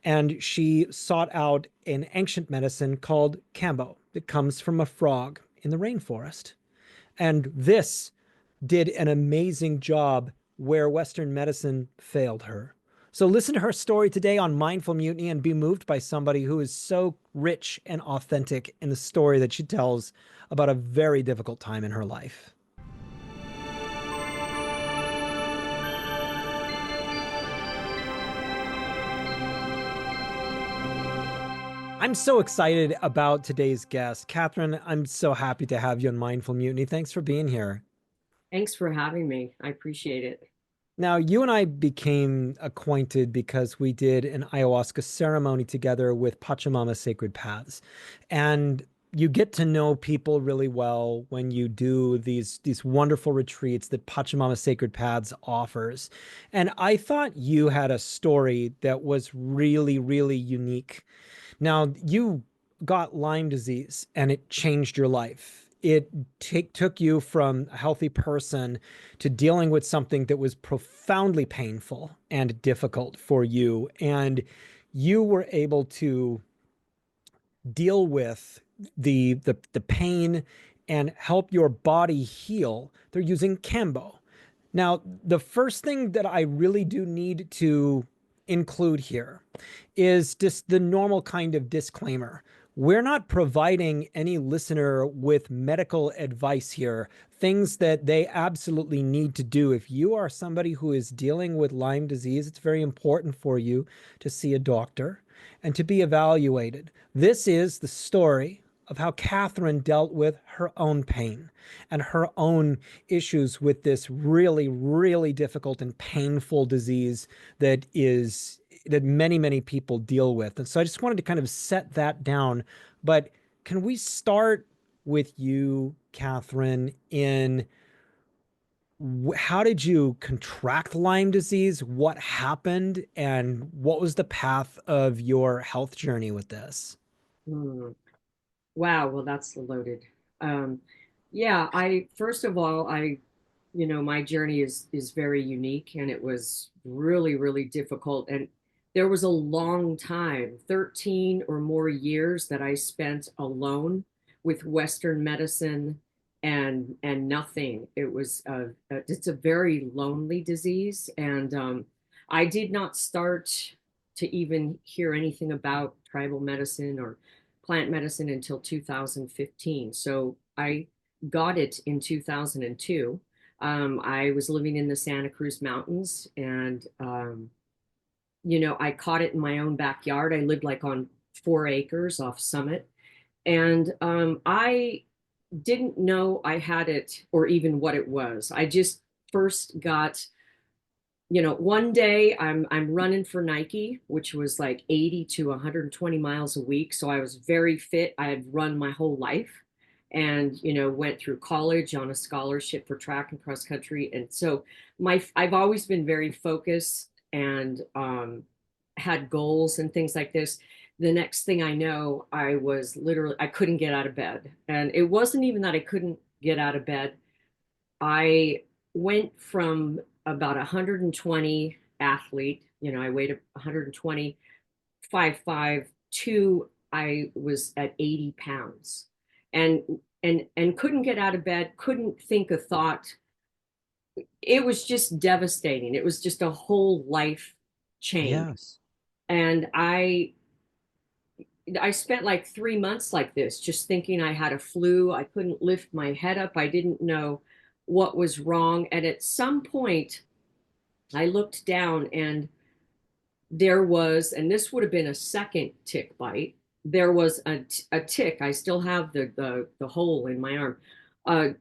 and she sought out an ancient medicine called Kambo that comes from a frog in the rainforest. And this did an amazing job where Western medicine failed her. So listen to her story today on Mindful Mutiny and be moved by somebody who is so rich and authentic in the story that she tells about a very difficult time in her life. I'm so excited about today's guest. Catherine, I'm so happy to have you on Mindful Mutiny. Thanks for being here. Thanks for having me. I appreciate it. Now, you and I became acquainted because we did an ayahuasca ceremony together with Pachamama Sacred Paths. And you get to know people really well when you do these wonderful retreats that Pachamama Sacred Paths offers. And I thought you had a story that was really, really unique. Now, you got Lyme disease and it changed your life. It took you from a healthy person to dealing with something that was profoundly painful and difficult for you. And you were able to deal with the pain and help your body heal. They're using Kambo. Now, the first thing that I really do need to include here is just the normal kind of disclaimer. We're not providing any listener with medical advice here, things that they absolutely need to do. If you are somebody who is dealing with Lyme disease, it's very important for you to see a doctor and to be evaluated. This is the story of how Catherine dealt with her own pain and her own issues with this really, really difficult and painful disease that many, many people deal with. And so I just wanted to kind of set that down. But can we start with you, Catherine, in how did you contract Lyme disease? What happened? And what was the path of your health journey with this? Hmm. Wow, well, that's loaded. Um, yeah, I first of all, my journey is very unique, and it was really, really difficult. And there was a long time, 13 or more years, that I spent alone with Western medicine and nothing. It's a very lonely disease, and I did not start to even hear anything about tribal medicine or plant medicine until 2015. So I got it in 2002. I was living in the Santa Cruz Mountains, and I caught it in my own backyard. I lived like on 4 acres off Summit, and I didn't know I had it or even what it was. I just first got, one day I'm running for Nike, which was like 80 to 120 miles a week. So I was very fit. I had run my whole life and, went through college on a scholarship for track and cross country. And so I've always been very focused and had goals and things like this. The next thing I know, I couldn't get out of bed. And it wasn't even that I couldn't get out of bed. I went from about 120 athlete, I weighed 120, 5'5", to I was at 80 pounds and and couldn't get out of bed, couldn't think a thought. It was just devastating. It was just a whole life change. Yes. And I spent like 3 months like this, just thinking I had a flu. I couldn't lift my head up. I didn't know what was wrong. And at some point, I looked down and there was, and this would have been a second tick bite. There was a tick. I still have the hole in my arm,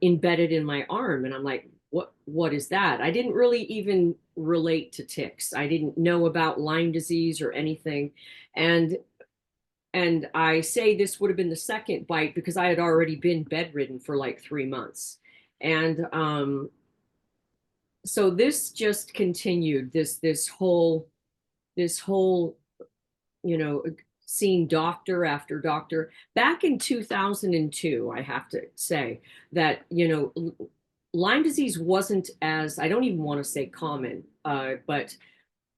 embedded in my arm. And I'm like, what is that? I didn't really even relate to ticks. I didn't know about Lyme disease or anything. And and I say this would have been the second bite because I had already been bedridden for like 3 months. And so this just continued, this whole, you know, seeing doctor after doctor. Back in 2002, I have to say that, Lyme disease wasn't as, I don't even want to say common, but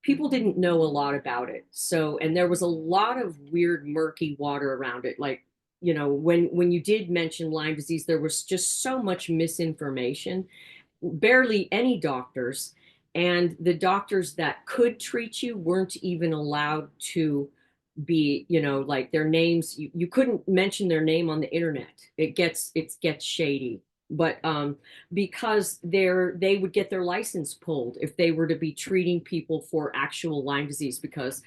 people didn't know a lot about it. So, and there was a lot of weird, murky water around it. Like, when you did mention Lyme disease, there was just so much misinformation, barely any doctors. And the doctors that could treat you weren't even allowed to be, like their names, you couldn't mention their name on the internet. It gets shady. But because they would get their license pulled if they were to be treating people for actual Lyme disease, because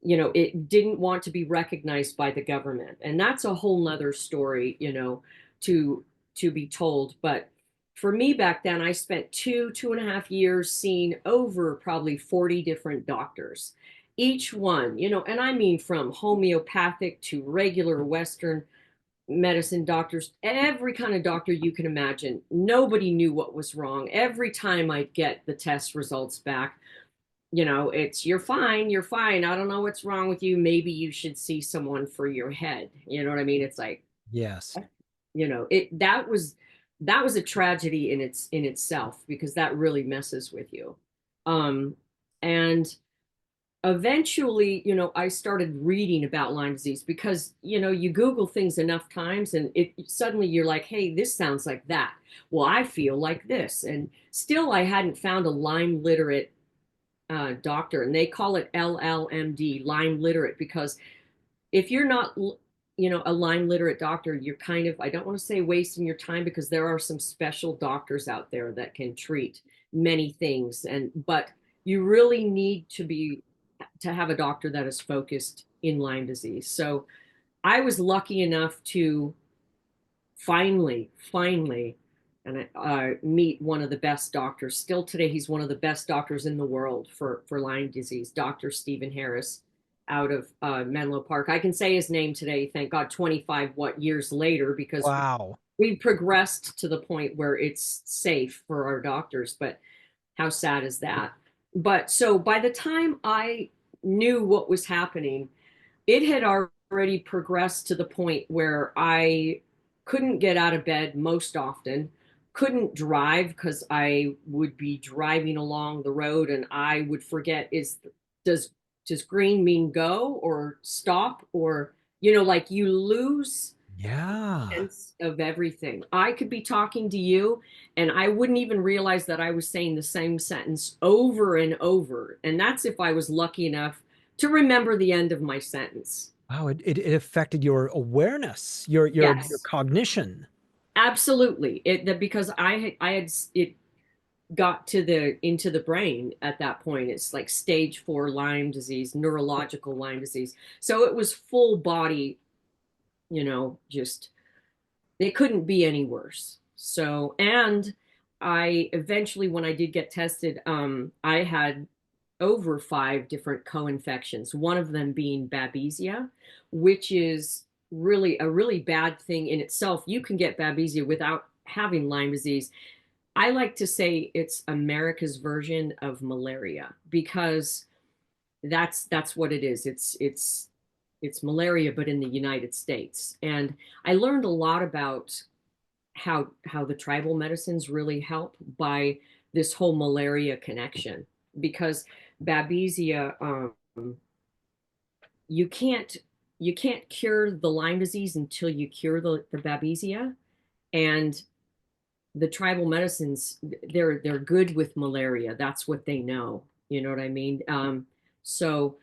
it didn't want to be recognized by the government. And that's a whole nother story, to be told. But for me back then, I spent 2.5 years seeing over probably 40 different doctors. Each one, and I mean from homeopathic to regular Western medicine doctors, every kind of doctor you can imagine. Nobody knew what was wrong. Every time I'd get the test results back, it's you're fine, you're fine. I don't know what's wrong with you. Maybe you should see someone for your head. You know what I mean? It's like, Yes. it that was a tragedy in itself, because that really messes with you. And eventually, I started reading about Lyme disease, because, you Google things enough times and it suddenly you're like, hey, this sounds like that. Well, I feel like this. And still I hadn't found a Lyme literate doctor, and they call it LLMD, Lyme literate, because if you're not, a Lyme literate doctor, you're kind of, I don't want to say wasting your time, because there are some special doctors out there that can treat many things, but you really need to have a doctor that is focused in Lyme disease. So I was lucky enough to finally, and meet one of the best doctors. Still today, he's one of the best doctors in the world for Lyme disease, Dr. Stephen Harris, out of Menlo Park. I can say his name today, thank God, 25 years later, because Wow. we progressed to the point where it's safe for our doctors. But how sad is that? But so by the time I knew what was happening, it had already progressed to the point where I couldn't get out of bed most often, couldn't drive because I would be driving along the road and I would forget, does does green mean go or stop, or like you lose Yeah. sense of everything. I could be talking to you and I wouldn't even realize that I was saying the same sentence over and over. And that's if I was lucky enough to remember the end of my sentence. Wow, it affected your awareness, your Yes, cognition. absolutely. Because I had it got into the brain at that point. It's like stage 4 Lyme disease, neurological Lyme disease. So it was full body, just it couldn't be any worse. So, and I eventually, when I did get tested, I had over 5 different co-infections, one of them being Babesia, which is really a really bad thing in itself. You can get Babesia without having Lyme disease. I like to say it's America's version of malaria, because that's what it is. It's malaria, but in the United States. And I learned a lot about how the tribal medicines really help by this whole malaria connection, because Babesia, you can't you can't cure the Lyme disease until you cure the Babesia. And the tribal medicines, they're good with malaria. That's what they know. You know what I mean? So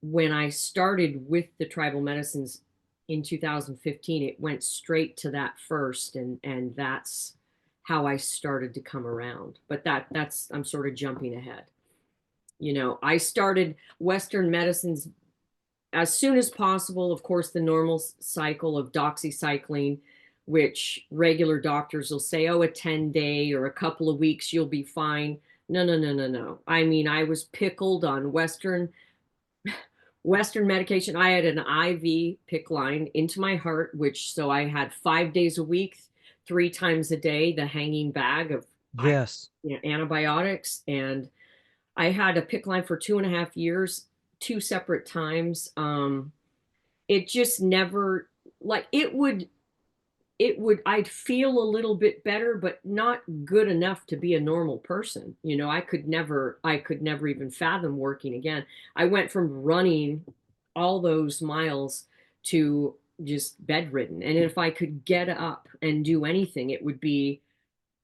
when I started with the tribal medicines in 2015, it went straight to that first, and that's how I started to come around. But that's I'm sort of jumping ahead. I started Western medicines as soon as possible. Of course, the normal cycle of doxycycline, which regular doctors will say, oh, a 10-day or a couple of weeks, you'll be fine. No, no, no, no, no. I mean, I was pickled on Western medication. I had an IV PICC line into my heart, which so I had 5 days a week, 3 times a day, the hanging bag of Yes. antibiotics. And I had a PICC line for 2.5 years, 2 separate times. It just never, like, it would I'd feel a little bit better, but not good enough to be a normal person. I could never even fathom working again. I went from running all those miles to just bedridden. And if I could get up and do anything, it would be,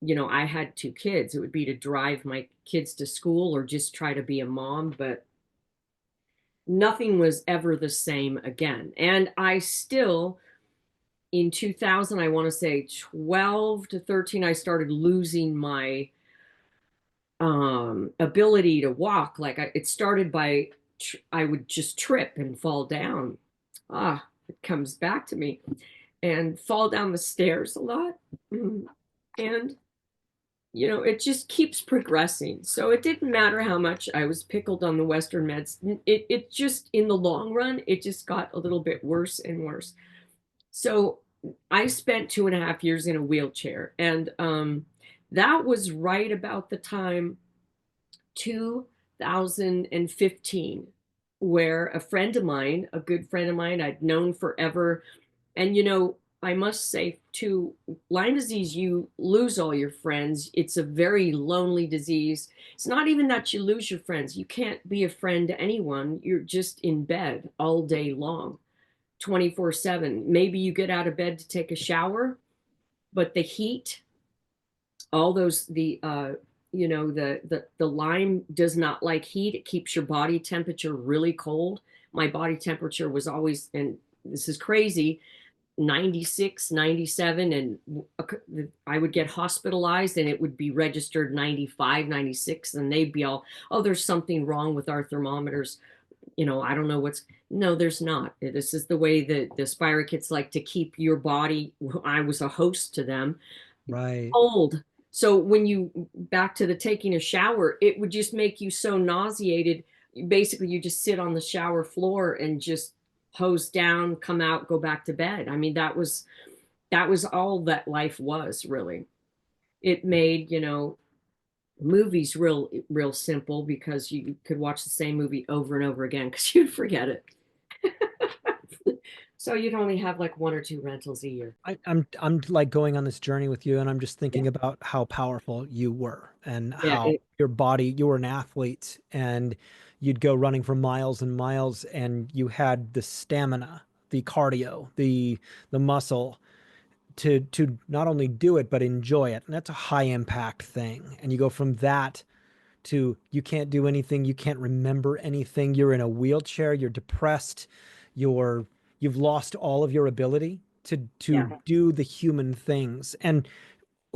I had two kids. It would be to drive my kids to school or just try to be a mom, but nothing was ever the same again. And I still, in 2000, I want to say 12 to 13, I started losing my ability to walk. It started by I would just trip and fall down. It comes back to me, and fall down the stairs a lot. And it just keeps progressing. So it didn't matter how much I was pickled on the Western meds. It just, in the long run, it just got a little bit worse and worse. So I spent 2.5 years in a wheelchair. And that was right about the time, 2015, where a friend of mine, a good friend of mine I'd known forever, and I must say too, Lyme disease, you lose all your friends. It's a very lonely disease. It's not even that you lose your friends. You can't be a friend to anyone. You're just in bed all day long, 24/7. Maybe you get out of bed to take a shower, but the heat, all those, the Lyme does not like heat. It keeps your body temperature really cold. My body temperature was always, and this is crazy, 96, 97, and I would get hospitalized and it would be registered 95, 96, and they'd be all, oh, there's something wrong with our thermometers. I don't know no, there's not. This is the way that the spirochetes like to keep your body. I was a host to them. Right. Cold. So when back to the taking a shower, it would just make you so nauseated. Basically, you just sit on the shower floor and just hose down, come out, go back to bed. I mean, that was all that life was, really. It made, movies real simple, because you could watch the same movie over and over again because you'd forget it. So you'd only have like one or two rentals a year. I'm like going on this journey with you, and I'm just Yeah. thinking about how powerful you were and Yeah. how your body, you were an athlete, and you'd go running for miles and miles, and you had the stamina, the cardio, the muscle to not only do it but enjoy it. And that's a high impact thing. And you go from that to you can't do anything, you can't remember anything, you're in a wheelchair, you're depressed, you're you've lost all of your ability to Yeah. do the human things. And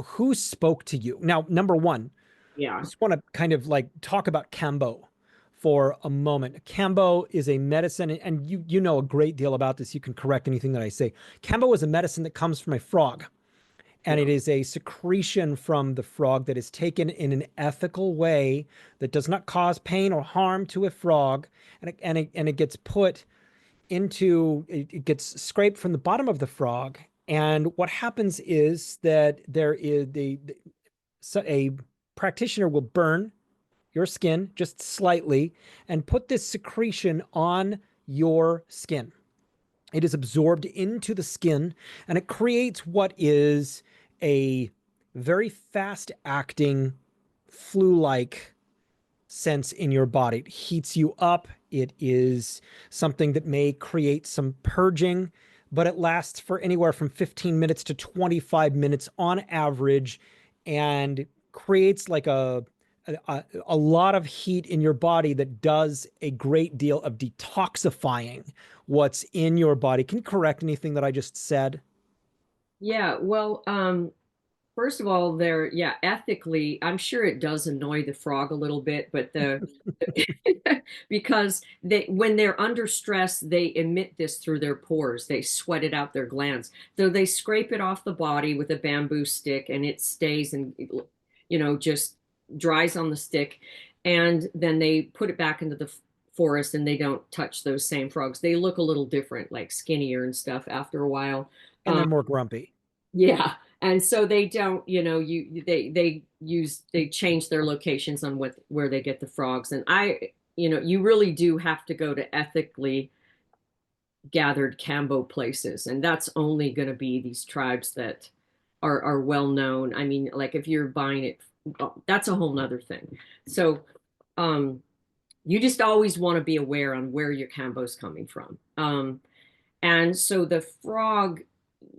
who spoke to you? Now, number one, I Yeah. just want to kind of like talk about Kambo for a moment. Kambo is a medicine, and you know a great deal about this. You can correct anything that I say. Kambo is a medicine that comes from a frog, and Yeah. it is a secretion from the frog that is taken in an ethical way that does not cause pain or harm to a frog, and it gets put into it gets scraped from the bottom of the frog. And what happens is that there is so a practitioner will burn your skin just slightly and put this secretion on your skin. It is absorbed into the skin, and it creates what is a very fast acting flu like sense in your body. It heats you up. It is something that may create some purging, but it lasts for anywhere from 15 minutes to 25 minutes on average, and creates like a lot of heat in your body that does a great deal of detoxifying what's in your body. Can you correct anything that I just said? Yeah. Well, first of all, yeah, ethically, I'm sure it does annoy the frog a little bit, but because when they're under stress, they emit this through their pores. They sweat it out their glands. So they scrape it off the body with a bamboo stick, and it stays and, just dries on the stick. And then they put it back into the forest, and they don't touch those same frogs. They look a little different, like skinnier and stuff after a while. And Um, they're more grumpy. yeah. And so they don't, they change their locations on where they get the frogs. And you really do have to go to ethically gathered Kambo places. And that's only going to be these tribes that are well known. I mean, like if you're buying it, that's a whole nother thing. So um, you just always want to be aware on where your Kambo's coming from. And so the frog,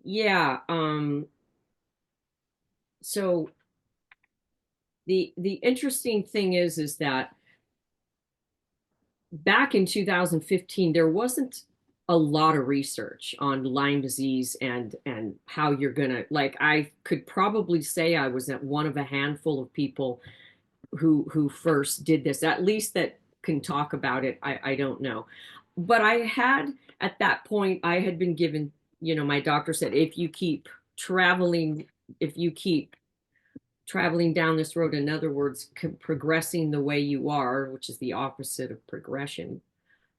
yeah. So the interesting thing is that back in 2015, there wasn't a lot of research on Lyme disease and how you're gonna, like, I could probably say I was at one of a handful of people who first did this, at least that can talk about it. I don't know. But I had, at that point, I had been given, my doctor said, traveling, if you keep traveling down this road, in other words, progressing the way you are, which is the opposite of progression,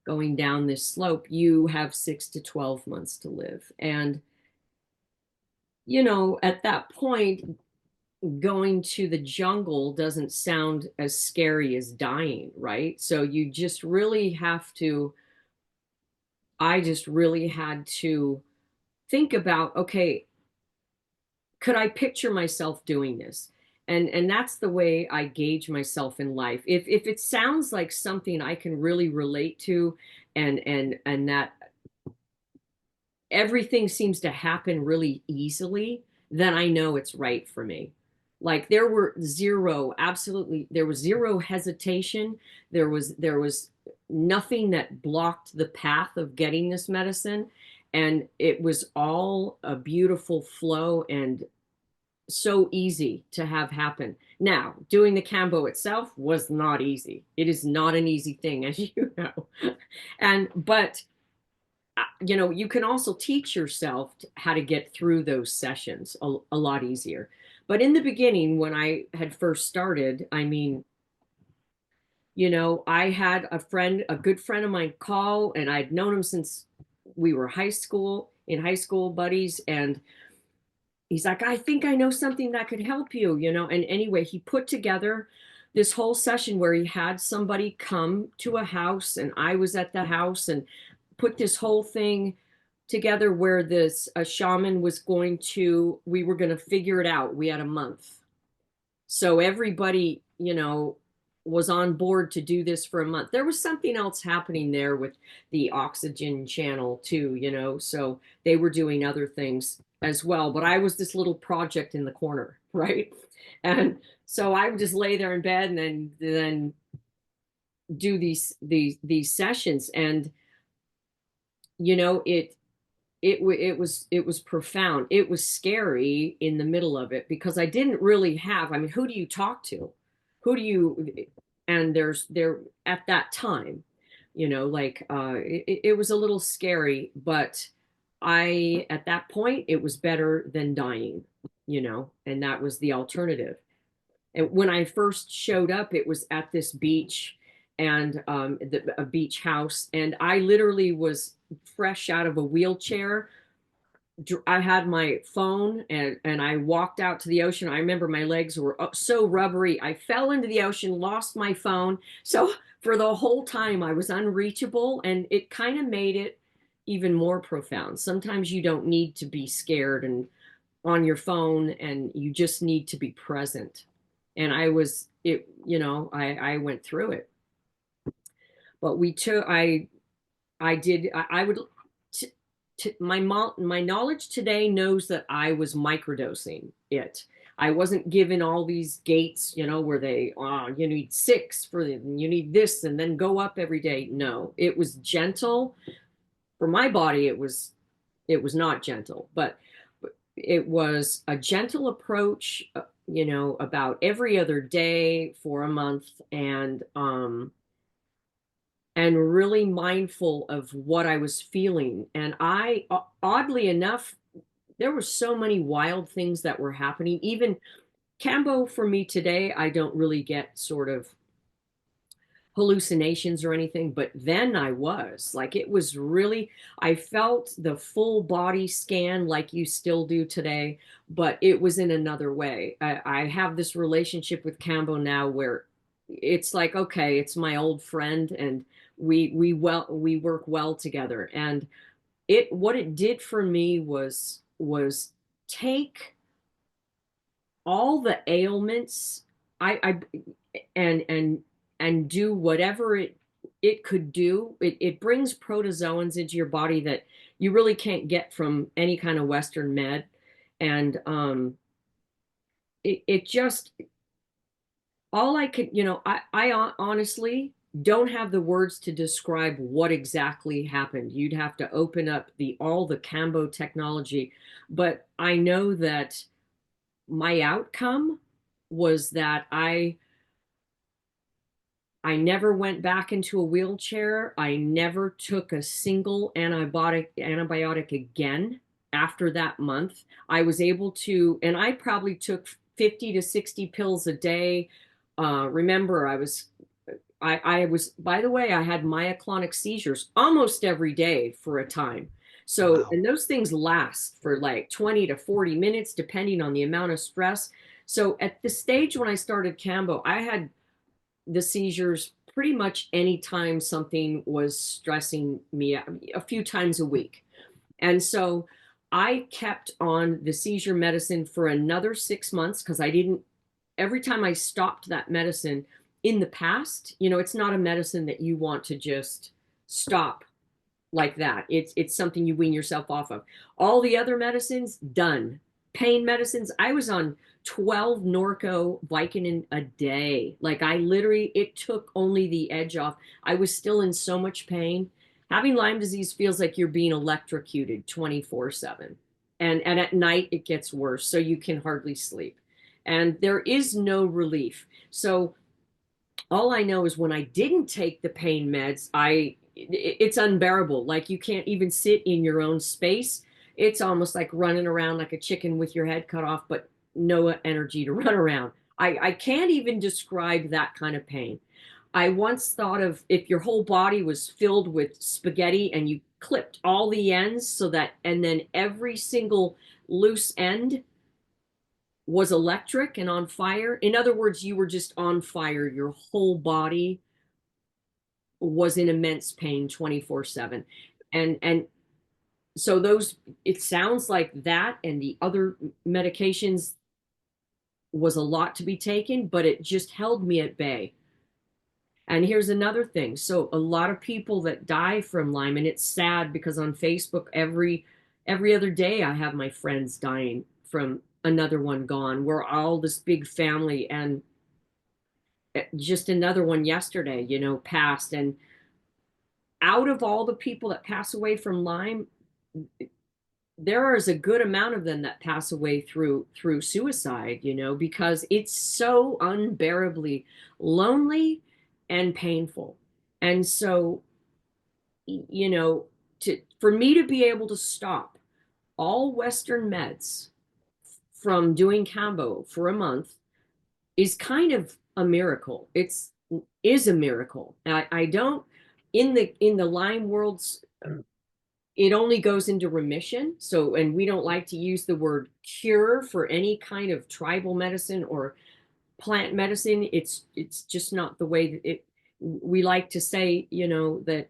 going down this slope, you have 6 to 12 months to live. And, at that point, going to the jungle doesn't sound as scary as dying, right? So you just really have to, I just really had to think about, okay, could I picture myself doing this? And that's the way I gauge myself in life. If it sounds like something I can really relate to, and that everything seems to happen really easily, then I know it's right for me. Like there was zero hesitation. There was nothing that blocked the path of getting this medicine. And it was all a beautiful flow and so easy to have happen. Now, doing the Kambo itself was not easy. It is not an easy thing, as you know. But you can also teach yourself how to get through those sessions a lot easier. But in the beginning, when I had first started, I mean, I had a good friend of mine call, and I'd known him since we were in high school buddies. And he's like, I think I know something that could help you. And anyway, he put together this whole session where he had somebody come to a house, and I was at the house, and put this whole thing together where a shaman we were going to figure it out. We had a month. So everybody, was on board to do this for a month. There was something else happening there with the oxygen channel too, so they were doing other things as well. But I was this little project in the corner, right? And so I would just lay there in bed and then do these sessions. And it was profound. It was scary in the middle of it because I didn't really have, I mean, who do you talk to? Who do you, and there at that time, it was a little scary, but at that point, it was better than dying, and that was the alternative. And when I first showed up, it was at this beach and a beach house. And I literally was fresh out of a wheelchair. I had my phone and I walked out to the ocean. I remember my legs were so rubbery. I fell into the ocean, lost my phone. So for the whole time, I was unreachable, and it kind of made it even more profound. Sometimes you don't need to be scared and on your phone, and you just need to be present. And I went through it. But I did, I would, my knowledge today knows that I was microdosing it. I wasn't given all these gates, where you need 6 you need this and then go up every day. No, it was gentle. For my body, it was not gentle, but it was a gentle approach, about every other day for a month, and really mindful of what I was feeling. And oddly enough, there were so many wild things that were happening. Even Kambo for me today, I don't really get sort of hallucinations or anything, but then I was like, it was really, I felt the full body scan like you still do today, but it was in another way. I have this relationship with Kambo now where it's like, okay, it's my old friend, and we work well together. And it what it did for me was take all the ailments I and do whatever it could do. It brings protozoans into your body that you really can't get from any kind of Western med. And it just all I could, I honestly don't have the words to describe what exactly happened. You'd have to open up all the Kambo technology, but I know that my outcome was that I never went back into a wheelchair. I never took a single antibiotic again after that month. I was able to, and I probably took 50 to 60 pills a day. Remember, I was, by the way, I had myoclonic seizures almost every day for a time. So, Wow. and those things last for like 20 to 40 minutes, depending on the amount of stress. So at the stage when I started Kambo, I had the seizures pretty much anytime something was stressing me out, a few times a week. And so I kept on the seizure medicine for another 6 months because I didn't, every time I stopped that medicine in the past, it's not a medicine that you want to just stop like that. It's something you wean yourself off of. All the other medicines, done. Pain medicines, I was on 12 Norco Vicodin a day. Like I literally, it took only the edge off. I was still in so much pain. Having Lyme disease feels like you're being electrocuted 24/7. And at night it gets worse, so you can hardly sleep. And there is no relief. So all I know is when I didn't take the pain meds, it's unbearable. Like you can't even sit in your own space. It's almost like running around like a chicken with your head cut off, but no energy to run around. I can't even describe that kind of pain. I once thought of if your whole body was filled with spaghetti and you clipped all the ends so that, and then every single loose end was electric and on fire. In other words, you were just on fire. Your whole body was in immense pain 24/7. And so those, it sounds like that and the other medications was a lot to be taken, but it just held me at bay. And here's another thing. So a lot of people that die from Lyme, and it's sad because on Facebook every other day I have my friends dying from another one gone. We're all this big family, and just another one yesterday, passed. And out of all the people that pass away from Lyme, there is a good amount of them that pass away through suicide, because it's so unbearably lonely and painful. And so, for me to be able to stop all Western meds from doing Kambo for a month is kind of a miracle. Is a miracle. I don't, in the Lyme worlds, it only goes into remission. So, and we don't like to use the word cure for any kind of tribal medicine or plant medicine. It's just not the way that we like to say, that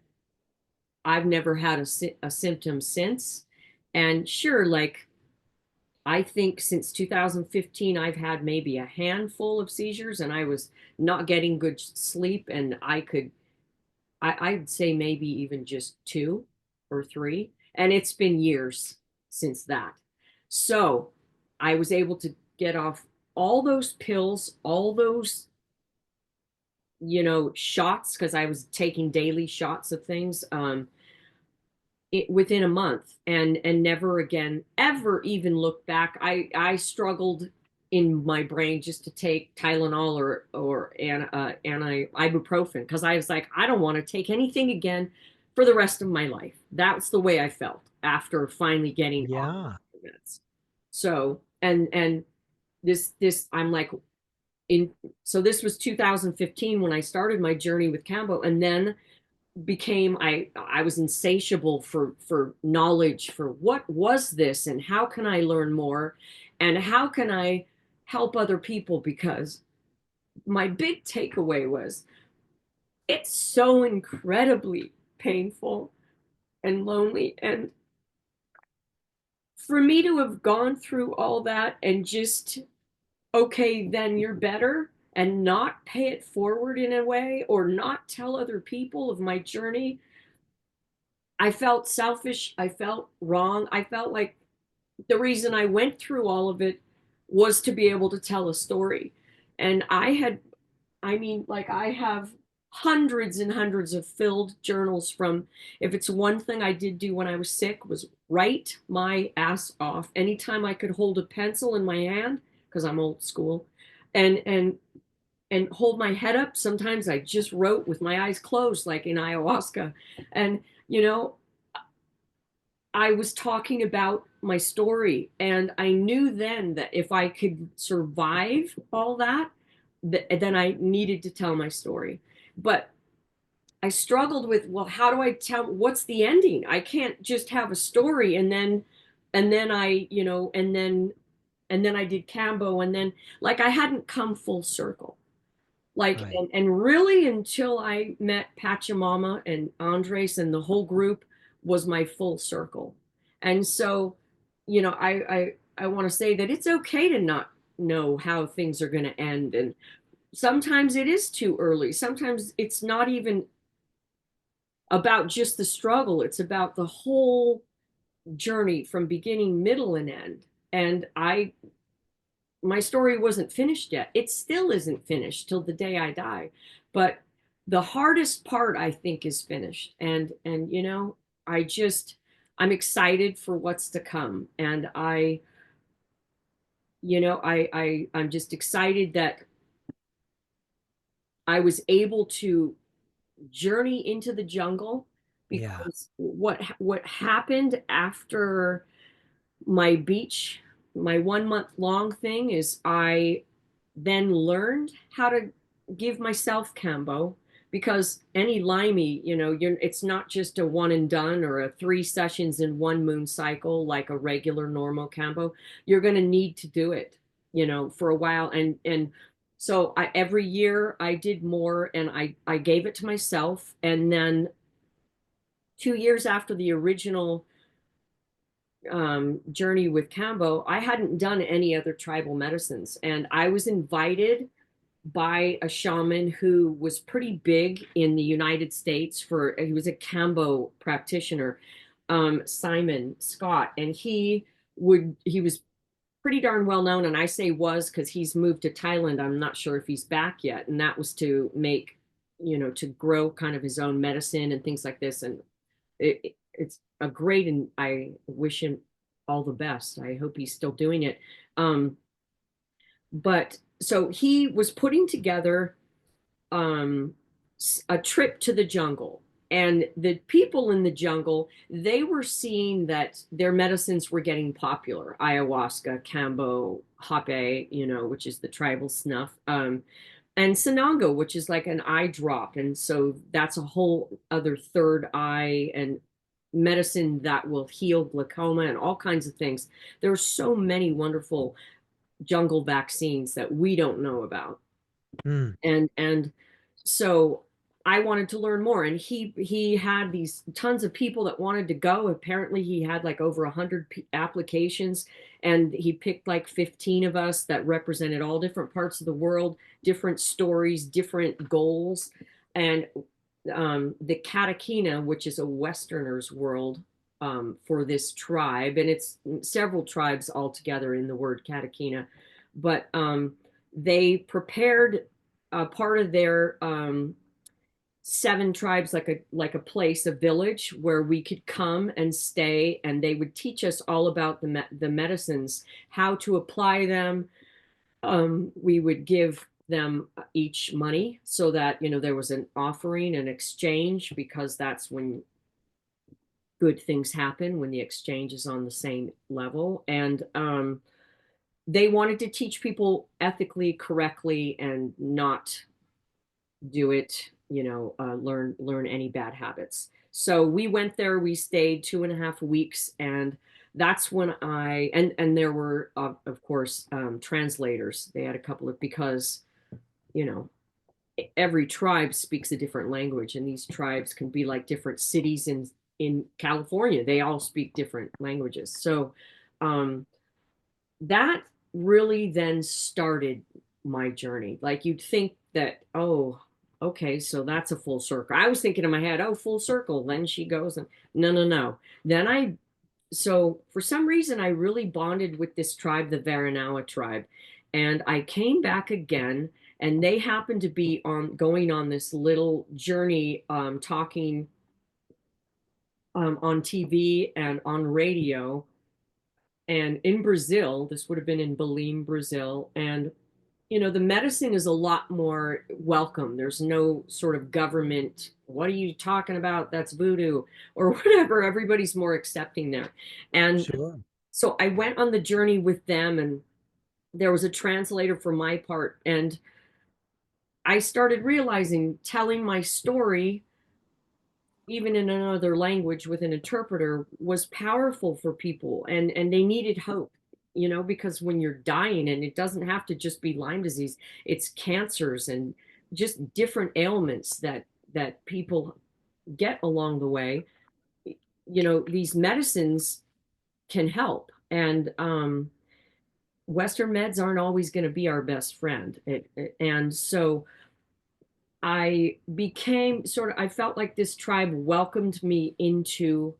I've never had a symptom since. And sure, like I think since 2015, I've had maybe a handful of seizures and I was not getting good sleep. And I'd say maybe even just two or three. And it's been years since that. So I was able to get off all those pills, all those, shots, because I was taking daily shots of things. Within a month, and never again ever even look back. I struggled in my brain just to take Tylenol or anti ibuprofen because I was like, I don't want to take anything again for the rest of my life. That's the way I felt after finally getting off Yeah. the meds. So and this I'm like in so this was 2015 when I started my journey with Kambo, and then became I was insatiable for knowledge, for what was this and how can I learn more and how can I help other people, because my big takeaway was it's so incredibly painful and lonely, and for me to have gone through all that and just, okay, then you're better, and not pay it forward in a way or not tell other people of my journey, I felt selfish. I felt wrong. I felt like the reason I went through all of it was to be able to tell a story. And I mean, like, I have hundreds and hundreds of filled journals from, if it's one thing I did do when I was sick, was write my ass off anytime I could hold a pencil in my hand, because I'm old school, and hold my head up. Sometimes I just wrote with my eyes closed, like in ayahuasca. And, you know, I was talking about my story, and I knew then that if I could survive all that, then I needed to tell my story. But I struggled with, well, how do I tell, what's the ending? I can't just have a story and then I, you know, and then I did Kambo, and then, like, I hadn't come full circle. Like, Right. and really until I met Pachamama and Andres and the whole group was my full circle. And so, you know, I want to say that it's okay to not know how things are going to end. And sometimes it is too early. Sometimes it's not even about just the struggle. It's about the whole journey from beginning, middle, and end. And my story wasn't finished yet. It still isn't finished till the day I die. But the hardest part, I think, is finished. And you know, I just I'm excited for what's to come. And I'm just excited that I was able to journey into the jungle, Yeah. because what happened after my beach, my 1 month long thing, is I then learned how to give myself Kambo, because any limey, you know, it's not just a one and done or a 3 sessions in 1 moon cycle like a regular normal Kambo. You're going to need to do it, you know, for a while. And so every year I did more, and I gave it to myself. And then 2 years after the original journey with Kambo, I hadn't done any other tribal medicines. And I was invited by a shaman who was pretty big in the United States. He was a Kambo practitioner, Simon Scott. And he was pretty darn well known. And I say was because he's moved to Thailand. I'm not sure if he's back yet. And that was to make, you know, to grow kind of his own medicine and things like this. And it's a great, and I wish him all the best. I hope he's still doing it. But so he was putting together um, a trip to the jungle. And the people in the jungle, they were seeing that their medicines were getting popular. Ayahuasca, Kambo, Hape, you know, which is the tribal snuff, and Sananga, which is like an eye drop. And so that's a whole other third eye and medicine that will heal glaucoma and all kinds of things. There are so many wonderful jungle vaccines that we don't know about. Mm. And so I wanted to learn more, and he had these tons of people that wanted to go. Apparently he had like over 100 applications, and he picked like 15 of us that represented all different parts of the world, different stories, different goals. And the Katakina, which is a Westerner's world, for this tribe, and it's several tribes altogether in the word Katakina, but they prepared a part of their 7 tribes, like a place, a village where we could come and stay, and they would teach us all about the medicines, how to apply them. We would give them each money so that, you know, there was an offering and exchange, because that's when good things happen, when the exchange is on the same level. And they wanted to teach people ethically, correctly, and not do it, you know, learn any bad habits. So we went there, we stayed 2.5 weeks, and that's when and there were, of course, translators. They had a couple of, because, you know, every tribe speaks a different language, and these tribes can be like different cities in California. They all speak different languages. So that really then started my journey. Like you'd think that, oh, okay, so that's a full circle. I was thinking in my head, oh, full circle. Then she goes and no, no, no. Then so for some reason, I really bonded with this tribe, the Varanawa tribe. And I came back again, and they happened to be going on this little journey, talking on TV and on radio. And in Brazil, this would have been in Belém, Brazil. And, the medicine is a lot more welcome. There's no sort of government, what are you talking about? That's voodoo or whatever. Everybody's more accepting there. And Sure. so I went on the journey with them, and there was a translator for my part. And I started realizing telling my story even in another language with an interpreter was powerful for people, and they needed hope, because when you're dying, and it doesn't have to just be Lyme disease, it's cancers and just different ailments that people get along the way. These medicines can help, and Western meds aren't always going to be our best friend. And so I felt like this tribe welcomed me into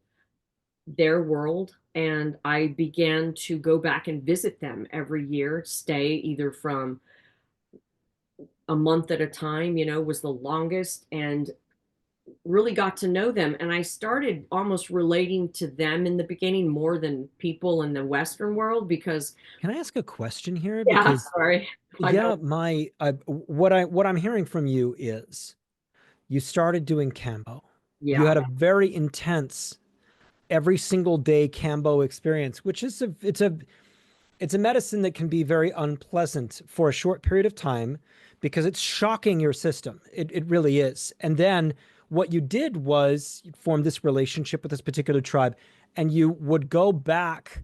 their world, and I began to go back and visit them every year, stay either from a month at a time, was the longest, and really got to know them. And I started almost relating to them in the beginning more than people in the Western world because, Can I ask a question here? yeah, Because sorry. I yeah, know. what I'm hearing from you is you started doing Kambo. You Yeah, had a very intense every single day Kambo experience, which is it's a medicine that can be very unpleasant for a short period of time because it's shocking your system. It really is. And then what you did was you formed this relationship with this particular tribe, and you would go back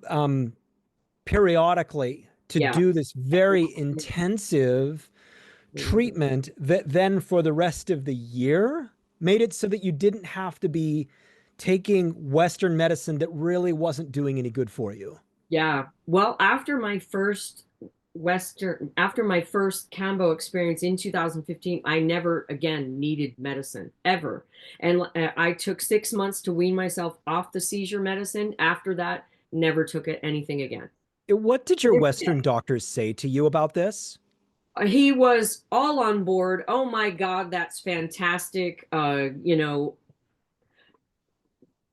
um, periodically to yeah. do this very intensive treatment that then for the rest of the year made it so that you didn't have to be taking Western medicine that really wasn't doing any good for you. Yeah. Well, after my first Kambo experience in 2015, I never again needed medicine ever. And I took 6 months to wean myself off the seizure medicine. After that, never took it anything again. What did your Western doctors say to you about this? He was all on board. Oh my God, that's fantastic.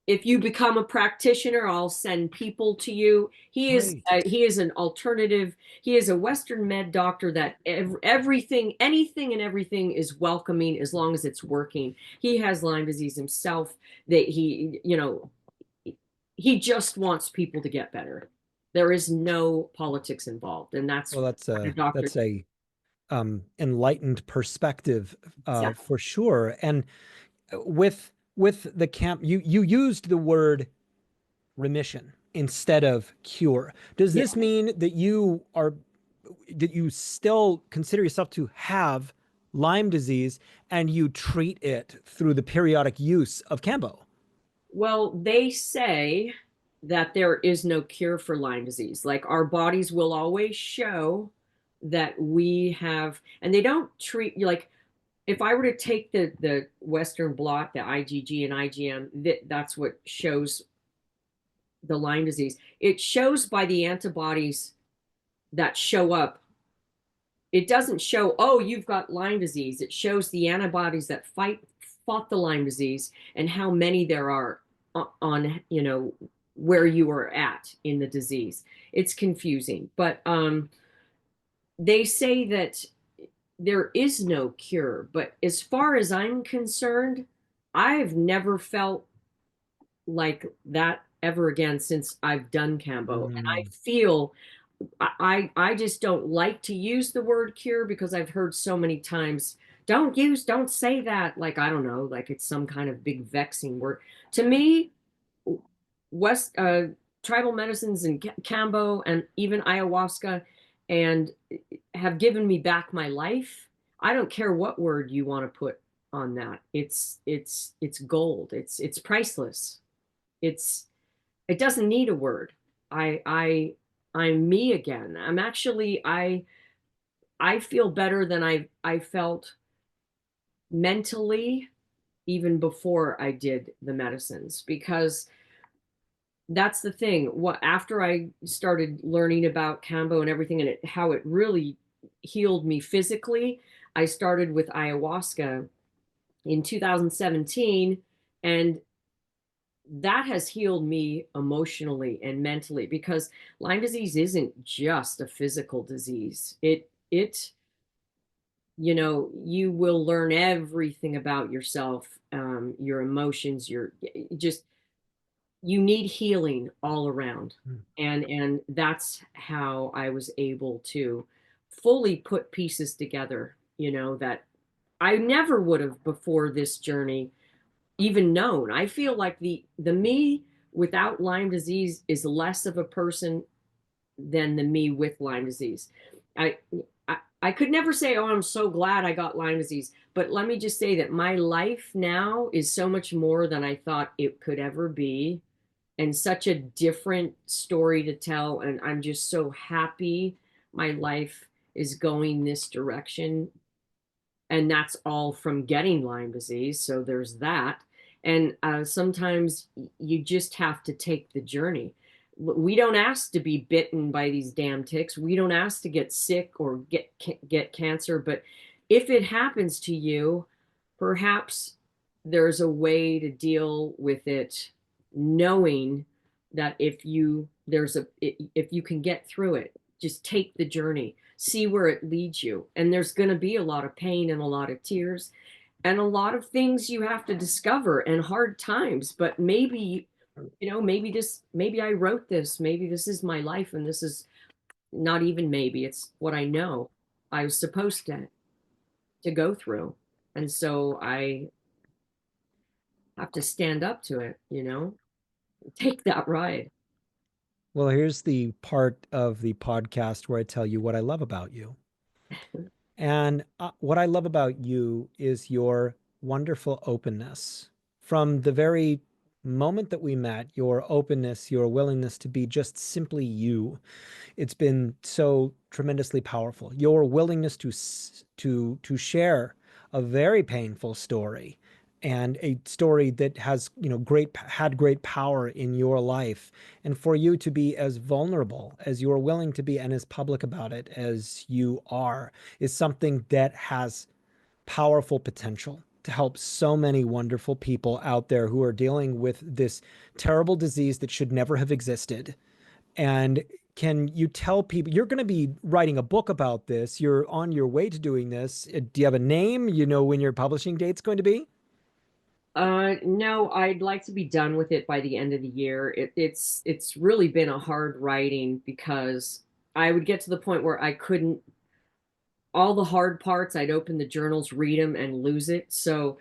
If you become a practitioner, I'll send people to you. Right. He is an alternative. He is a Western med doctor that everything, anything and everything is welcoming as long as it's working. He has Lyme disease himself. That he just wants people to get better. There is no politics involved, and that's Well, what a doctor. that's a enlightened perspective Exactly. for sure. And with the camp, you used the word remission instead of cure. Does Yeah. this mean that you still consider yourself to have Lyme disease and you treat it through the periodic use of Kambo? Well, they say that there is no cure for Lyme disease. Like our bodies will always show that we have, and they don't treat you like if I were to take the Western blot, the IgG and IgM, that's what shows the Lyme disease. It shows by the antibodies that show up. It doesn't show, oh, you've got Lyme disease. It shows the antibodies that fought the Lyme disease and how many there are on, where you are at in the disease. It's confusing, but they say that there is no cure. But as far as I'm concerned, I've never felt like that ever again since I've done Cambo. And I Mm. feel I just don't like to use the word cure because I've heard so many times, don't say that. Like, I don't know, like it's some kind of big vexing word. To me, West tribal medicines and Cambo and even ayahuasca and have given me back my life. I don't care what word you want to put on that. It's gold. It's priceless. It's It doesn't need a word. I'm me again. I'm actually I feel better than I felt mentally even before I did the medicines, because that's the thing. What After I started learning about Kambo and everything, and how it really healed me physically, I started with ayahuasca in 2017, and that has healed me emotionally and mentally, because Lyme disease isn't just a physical disease. You will learn everything about yourself, your emotions, your just you need healing all around. Mm. And that's how I was able to fully put pieces together, that I never would have before this journey even known. I feel like the me without Lyme disease is less of a person than the me with Lyme disease. I, I could never say, "Oh, I'm so glad I got Lyme disease." But let me just say that my life now is so much more than I thought it could ever be, and such a different story to tell. And I'm just so happy my life is going this direction. And that's all from getting Lyme disease. So there's that. And sometimes you just have to take the journey. We don't ask to be bitten by these damn ticks. We don't ask to get sick or get cancer. But if it happens to you, perhaps there's a way to deal with it, knowing that if you can get through it, just take the journey, see where it leads you. And there's going to be a lot of pain and a lot of tears and a lot of things you have to discover and hard times. But maybe, maybe I wrote this, maybe this is my life, and this is not even maybe, it's what I know I was supposed to go through. And so I have to stand up to it, take that ride. Well, here's the part of the podcast where I tell you what I love about you. And what I love about you is your wonderful openness. From the very moment that we met, your openness, your willingness to be just simply you, it's been so tremendously powerful. Your willingness to share a very painful story, and a story that has, had great power in your life, and for you to be as vulnerable as you're willing to be and as public about it as you are, is something that has powerful potential to help so many wonderful people out there who are dealing with this terrible disease that should never have existed. And can you tell people, you're going to be writing a book about this? You're on your way to doing this. Do you have a name? You know when your publishing date's going to be? No, I'd like to be done with it by the end of the year. It's really been a hard writing, because I would get to the point where I couldn't, all the hard parts, I'd open the journals, read them, and lose it. So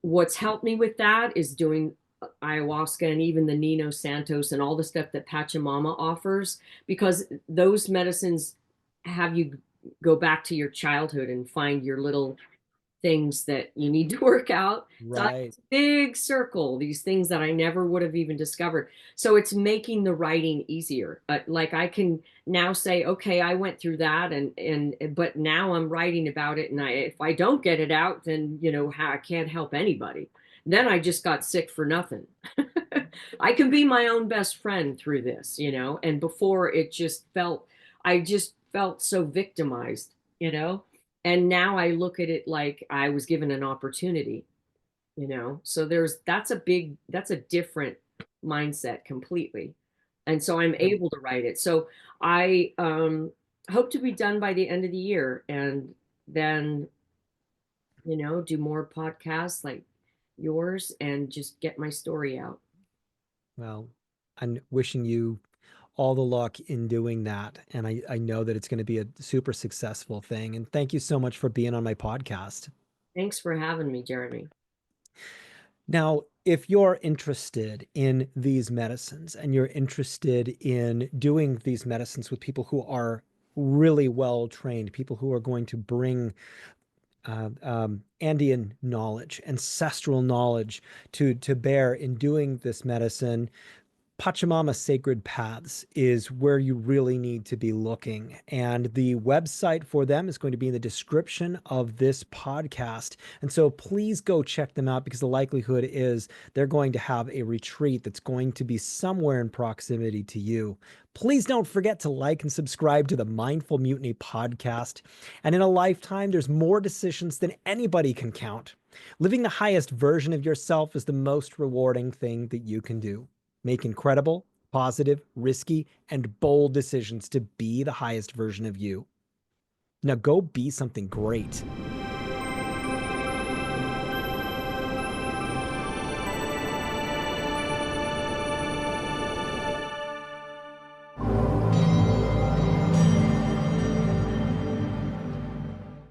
what's helped me with that is doing ayahuasca and even the Nino Santos and all the stuff that Pachamama offers, because those medicines have you go back to your childhood and find your little things that you need to work out. So Right. it's a big circle, these things that I never would have even discovered. So it's making the writing easier. Like I can now say, okay, I went through that, but now I'm writing about it. And if I don't get it out, then I can't help anybody. Then I just got sick for nothing. I can be my own best friend through this, and before I just felt so victimized. And now I look at it like I was given an opportunity. So that's a different mindset completely. And so I'm able to write it. So I hope to be done by the end of the year, and then do more podcasts like yours and just get my story out. Well, I'm wishing you all the luck in doing that. And I know that it's going to be a super successful thing. And thank you so much for being on my podcast. Thanks for having me, Jeremy. Now, if you're interested in these medicines and you're interested in doing these medicines with people who are really well trained, people who are going to bring Andean knowledge, ancestral knowledge to bear in doing this medicine, Pachamama Sacred Paths is where you really need to be looking. And the website for them is going to be in the description of this podcast. And so please go check them out because the likelihood is they're going to have a retreat that's going to be somewhere in proximity to you. Please don't forget to like and subscribe to the Mindful Mutiny podcast. And in a lifetime, there's more decisions than anybody can count. Living the highest version of yourself is the most rewarding thing that you can do. Make incredible, positive, risky, and bold decisions to be the highest version of you. Now go be something great.